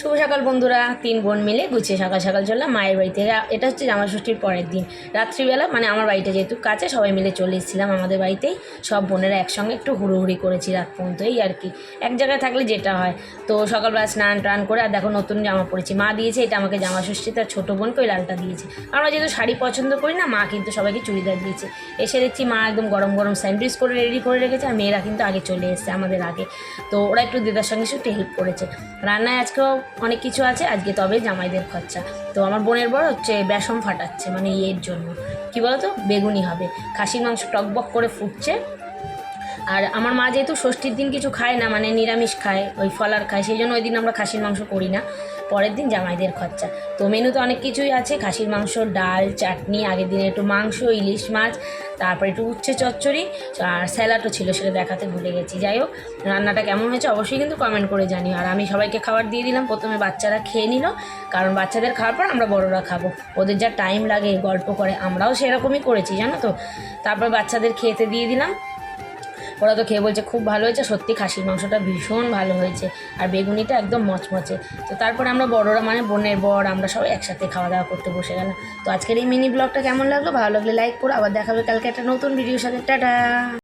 শুভ সকাল বন্ধুরা, 3 বোন মিলে গুছিয়ে সকাল সকাল চললাম মায়ের বাড়িতে। এটা হচ্ছে জামা ষষ্ঠীর পরের দিন রাত্রিবেলা, মানে আমার বাড়িটা যেহেতু কাছে, সবাই মিলে চলে এসেছিলাম আমাদের বাড়িতেই। সব বোনেরা একসঙ্গে একটু হুড়োহুড়ি করেছি রাত পর্যন্ত, এই আর কি। এক জায়গায় থাকলে যেটা হয়। তো সকালবেলা স্নান টান করে, আর দেখো নতুন জামা পরেছি, মা দিয়েছে এটা আমাকে জামা ষষ্ঠী, তার ছোটো বোনকে ওই লালটা দিয়েছে। আমরা যেহেতু শাড়ি পছন্দ করি না, মা কিন্তু সবাইকে চুড়িদার দিয়েছে। এসে দেখছি মা একদম গরম গরম স্যান্ডউইচ করে রেডি করে রেখেছে, আর মেয়েরা কিন্তু আগে চলে এসেছে আমাদের আগে। তো ওরা একটু দিদার সঙ্গে একটু হেল্প করেছে রান্নায়। আজকেও অনেক কিছু আছে আজকে, তবে জামাইদের খরচা। তো আমার বোনের বড় হচ্ছে বেসন ফাটাচ্ছে, মানে ইয়ের জন্য কী বলতো, বেগুনি হবে। খাসির মাংস টকবক করে ফুটছে। আর আমার মা যেহেতু ষষ্ঠীর দিন কিছু খায় না, মানে নিরামিষ খায়, ওই ফলার খায়, সেই জন্য ওই দিন আমরা খাসির মাংস করি না। পরের দিন জামাইদের খরচা। তো মেনুতে অনেক কিছুই আছে, খাসির মাংস, ডাল, চাটনি, আগের দিনে একটু মাংস, ইলিশ মাছ, তারপর একটু উচ্ছে চচ্চড়ি, আর স্যালাডও ছিল, সেটা দেখাতে ভুলে গেছি। যাই হোক, রান্নাটা কেমন হয়েছে অবশ্যই কিন্তু কমেন্ট করে জানিও। আর আমি সবাইকে খাবার দিয়ে দিলাম। প্রথমে বাচ্চারা খেয়ে নিল, কারণ বাচ্চাদের খাওয়ার পর আমরা বড়রা খাবো। ওদের যা টাইম লাগে গল্প করে, আমরাও সেরকমই করেছি জানো তো। তারপর বাচ্চাদের খেতে দিয়ে দিলাম। ওরা তো খেয়ে বলছে খুব ভালো হয়েছে, সত্যি খাসির মাংসটা ভীষণ ভালো হয়েছে, আর বেগুনিটা একদম মচমচে। তো তারপরে আমরা বড়রা, মানে বোনের বর, আমরা সবাই একসাথে খাওয়া দাওয়া করতে বসে গেলাম। তো আজকের এই মিনি ব্লগটা কেমন লাগলো, ভালো লাগলে লাইক করো। আবার দেখাবে কালকে একটা নতুন ভিডিওর সাথে। টাটা।